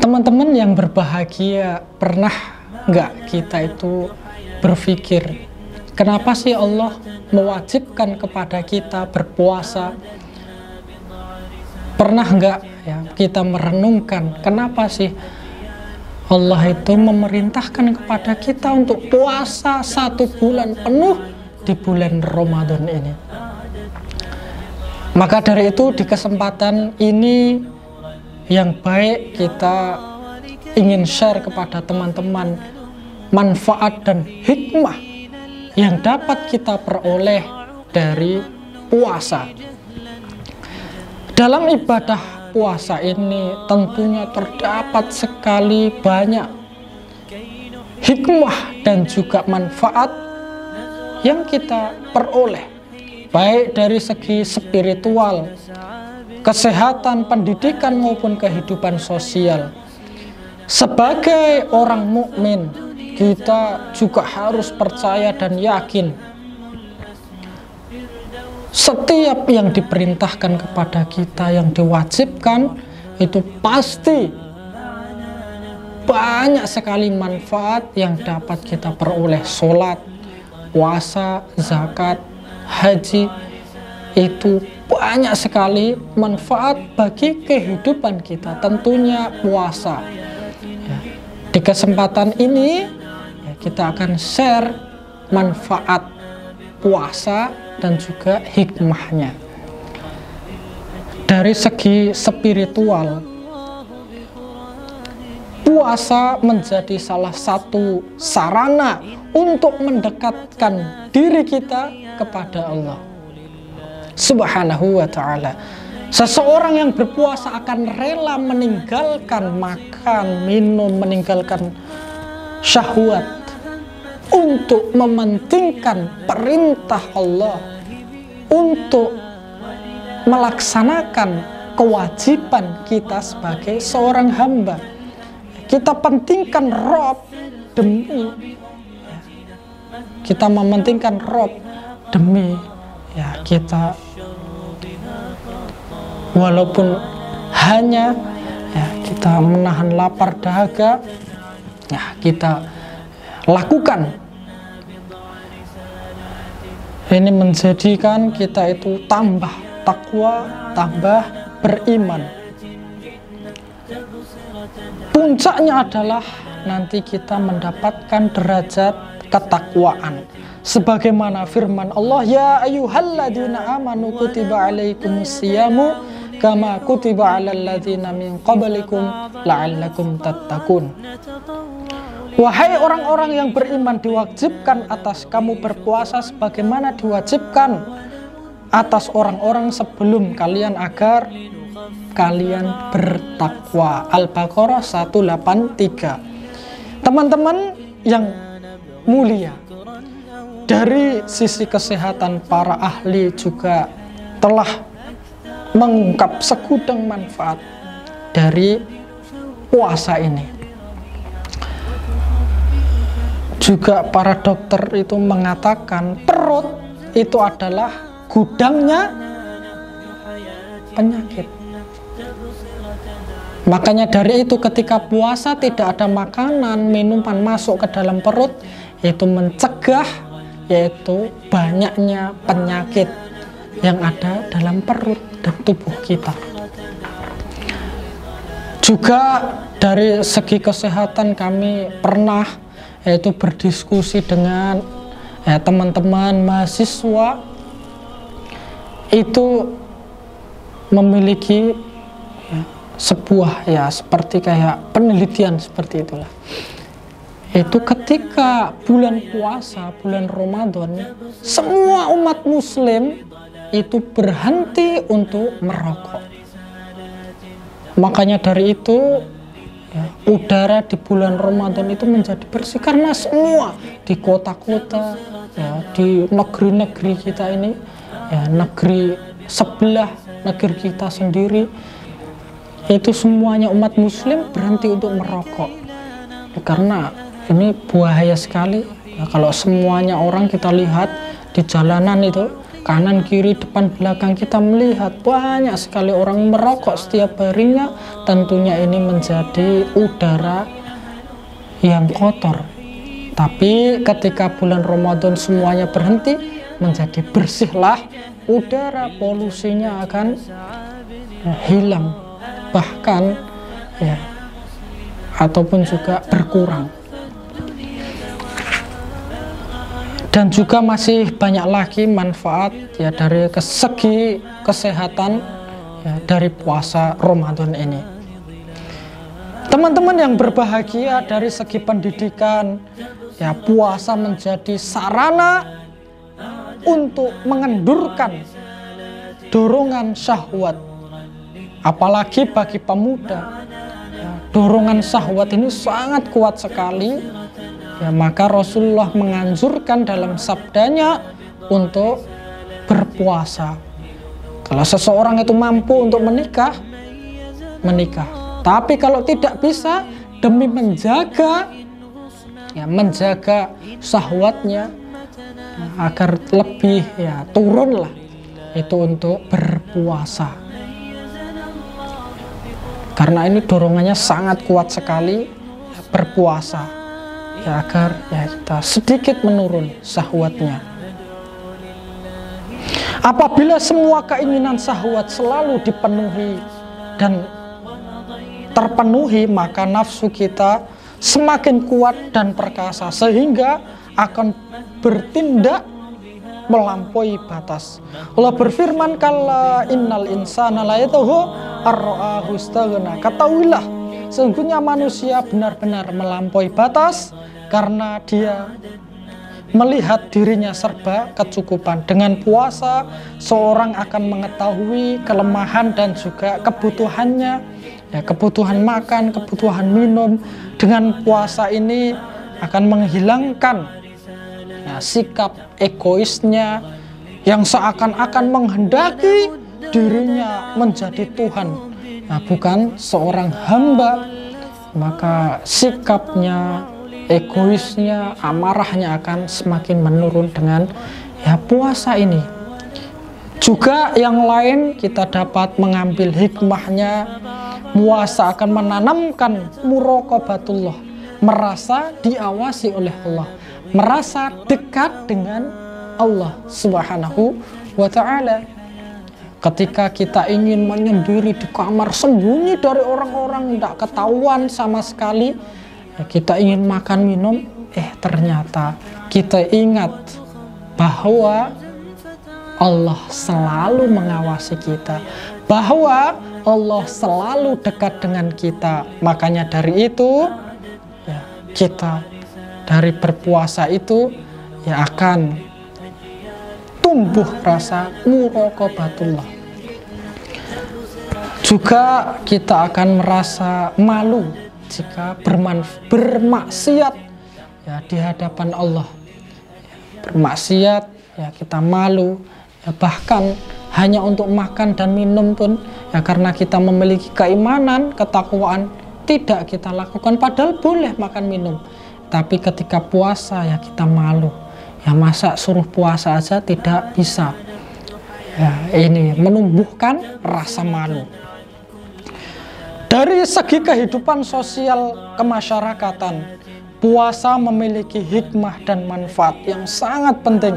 Teman-teman yang berbahagia, pernah nggak kita itu berpikir, kenapa sih Allah mewajibkan kepada kita berpuasa? Pernah nggak ya kita merenungkan, kenapa sih Allah itu memerintahkan kepada kita untuk puasa 1 bulan penuh di bulan Ramadan ini? Maka dari itu di kesempatan ini yang baik kita ingin share kepada teman-teman manfaat dan hikmah yang dapat kita peroleh dari puasa. Dalam ibadah puasa ini tentunya terdapat sekali banyak hikmah dan juga manfaat yang kita peroleh, baik dari segi spiritual, kesehatan, pendidikan maupun kehidupan sosial. Sebagai orang mukmin, kita juga harus percaya dan yakin setiap yang diperintahkan kepada kita, yang diwajibkan, itu pasti banyak sekali manfaat yang dapat kita peroleh. Sholat, puasa, zakat, haji, itu banyak sekali manfaat bagi kehidupan kita, tentunya puasa ya. Di kesempatan ini ya, kita akan share manfaat puasa dan juga hikmahnya. Dari segi spiritual, puasa menjadi salah satu sarana untuk mendekatkan diri kita kepada Allah Subhanahu wa ta'ala. Seseorang yang berpuasa akan rela meninggalkan makan, minum, meninggalkan syahwat untuk mementingkan perintah Allah, untuk melaksanakan kewajiban kita sebagai seorang hamba. Kita pentingkan Rob demi kita mementingkan Rob demi ya kita, walaupun hanya ya kita menahan lapar dahaga, ya kita lakukan. Ini menjadikan kita itu tambah takwa, tambah beriman. Puncaknya adalah nanti kita mendapatkan derajat ketakwaan. Sebagaimana firman Allah, ya ayyuhalladzina amanu kutiba alaikumusyiyamu kama kutiba alal ladzina min qablikum la'allakum tattaqun. Wahai orang-orang yang beriman, diwajibkan atas kamu berpuasa sebagaimana diwajibkan atas orang-orang sebelum kalian agar kalian bertakwa. Al-Baqarah 183. Teman-teman yang mulia, dari sisi kesehatan para ahli juga telah mengungkap segudang manfaat dari puasa ini. Juga para dokter itu mengatakan perut itu adalah gudangnya penyakit. Makanya dari itu ketika puasa tidak ada makanan, minuman masuk ke dalam perut, itu mencegah yaitu banyaknya penyakit yang ada dalam perut dan tubuh kita. Juga dari segi kesehatan kami pernah yaitu berdiskusi dengan teman-teman mahasiswa itu memiliki sebuah seperti kayak penelitian seperti itulah. Itu ketika bulan puasa, bulan Ramadan, semua umat muslim itu berhenti untuk merokok. Makanya dari itu udara di bulan Ramadan itu menjadi bersih, karena semua di kota-kota di negeri-negeri kita ini negeri sebelah, negeri kita sendiri, itu semuanya umat muslim berhenti untuk merokok. Karena ini bahaya sekali kalau semuanya orang kita lihat di jalanan itu kanan kiri depan belakang kita melihat banyak sekali orang merokok setiap harinya, tentunya ini menjadi udara yang kotor. Tapi ketika bulan Ramadan semuanya berhenti, menjadi bersihlah udara, polusinya akan hilang, bahkan ya ataupun juga berkurang. Dan juga masih banyak lagi manfaat ya dari segi kesehatan ya, dari puasa Ramadan ini. Teman-teman yang berbahagia, dari segi pendidikan ya, puasa menjadi sarana untuk mengendurkan dorongan syahwat, apalagi bagi pemuda ya, dorongan syahwat ini sangat kuat sekali ya, maka Rasulullah menganjurkan dalam sabdanya untuk berpuasa. Kalau seseorang itu mampu untuk menikah, tapi kalau tidak bisa, demi menjaga syahwatnya agar lebih ya turun lah, itu untuk berpuasa. Karena ini dorongannya sangat kuat sekali, berpuasa ya, agar ya kita sedikit menurun syahwatnya. Apabila semua keinginan syahwat selalu dipenuhi dan terpenuhi, maka nafsu kita semakin kuat dan perkasa, sehingga akan bertindak melampaui batas. Allah berfirman, kalla innal insana la yatgha ar-ra'ahu istaghna. Ketahuilah, sesungguhnya manusia benar-benar melampaui batas karena dia melihat dirinya serba kecukupan. Dengan puasa, seorang akan mengetahui kelemahan dan juga kebutuhannya, ya, kebutuhan makan, kebutuhan minum. Dengan puasa ini akan menghilangkan ya, sikap egoisnya yang seakan-akan menghendaki dirinya menjadi Tuhan, nah, bukan seorang hamba. Maka sikapnya, egoisnya, amarahnya akan semakin menurun dengan ya puasa ini. Juga yang lain kita dapat mengambil hikmahnya, puasa akan menanamkan muraqabatullah, merasa diawasi oleh Allah, merasa dekat dengan Allah Subhanahu wa ta'ala. Ketika kita ingin menyendiri di kamar, sembunyi dari orang-orang, tidak ketahuan sama sekali, kita ingin makan minum, ternyata kita ingat bahwa Allah selalu mengawasi kita, bahwa Allah selalu dekat dengan kita. Makanya dari itu ya, kita dari berpuasa itu ya akan tumbuh rasa muraqabatullah. Juga kita akan merasa malu jika bermaksiat ya di hadapan Allah. Bermaksiat ya kita malu, ya bahkan hanya untuk makan dan minum pun ya karena kita memiliki keimanan, ketakwaan, tidak kita lakukan, padahal boleh makan minum. Tapi ketika puasa ya kita malu, ya masa suruh puasa aja tidak bisa. Ya, ini menumbuhkan rasa malu. Dari segi kehidupan sosial kemasyarakatan, puasa memiliki hikmah dan manfaat yang sangat penting.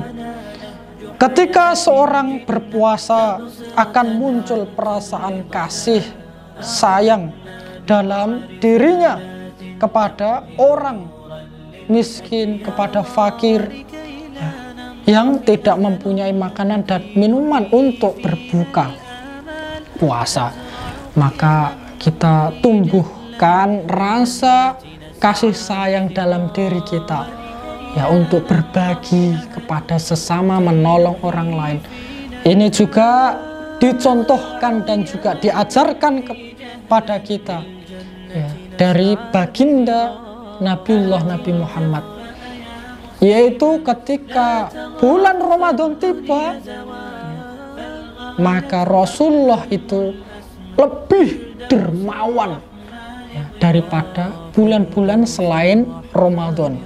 Ketika seorang berpuasa, akan muncul perasaan kasih, sayang dalam dirinya kepada orang miskin, kepada fakir ya, yang tidak mempunyai makanan dan minuman untuk berbuka puasa. Maka kita tumbuhkan rasa kasih sayang dalam diri kita ya, untuk berbagi kepada sesama, menolong orang lain. Ini juga dicontohkan dan juga diajarkan kepada kita ya, dari baginda Nabiullah Nabi Muhammad, yaitu ketika bulan Ramadan tiba, maka Rasulullah itu lebih dermawan ya, daripada bulan-bulan selain Ramadan.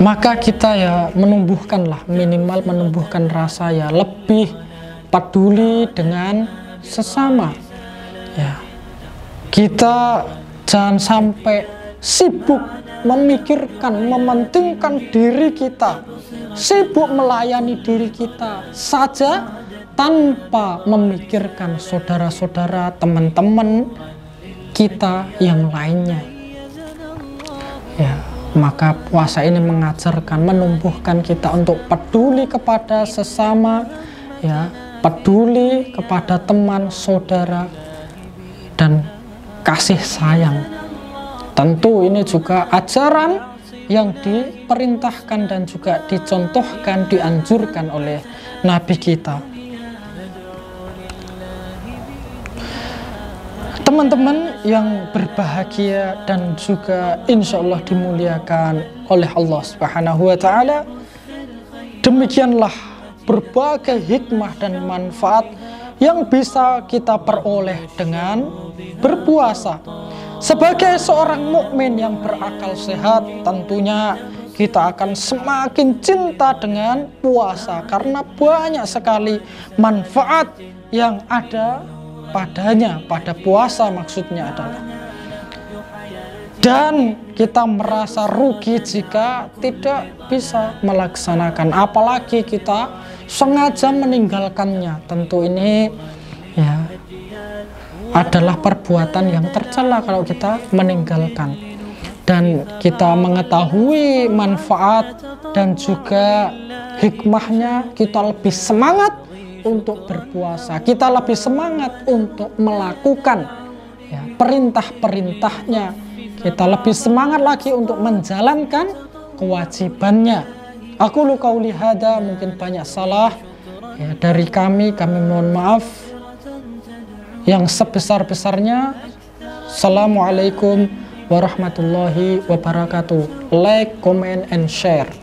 maka kita ya menumbuhkanlah, minimal menumbuhkan rasa ya lebih peduli dengan sesama. Ya, kita jangan sampai sibuk memikirkan, mementingkan diri kita, sibuk melayani diri kita saja tanpa memikirkan saudara-saudara, teman-teman kita yang lainnya. Ya, maka puasa ini mengajarkan, menumbuhkan kita untuk peduli kepada sesama, ya, peduli kepada teman, saudara, dan kasih sayang. Tentu ini juga ajaran yang diperintahkan dan juga dicontohkan, dianjurkan oleh Nabi kita. Teman-teman yang berbahagia dan juga insya Allah dimuliakan oleh Allah Subhanahu wa Ta'ala, demikianlah berbagai hikmah dan manfaat yang bisa kita peroleh dengan berpuasa. Sebagai seorang mukmin yang berakal sehat, tentunya kita akan semakin cinta dengan puasa karena banyak sekali manfaat yang ada padanya, pada puasa maksudnya adalah. Dan kita merasa rugi jika tidak bisa melaksanakan, apalagi kita sengaja meninggalkannya. Tentu ini ya adalah perbuatan yang tercela kalau kita meninggalkan. Dan kita mengetahui manfaat dan juga hikmahnya, kita lebih semangat untuk berpuasa, kita lebih semangat untuk melakukan ya, perintah-perintahnya, kita lebih semangat lagi untuk menjalankan kewajibannya. Aku qauli hada, mungkin banyak salah ya, dari kami mohon maaf yang sebesar-besarnya. Assalamualaikum warahmatullahi wabarakatuh. Like, comment, and share.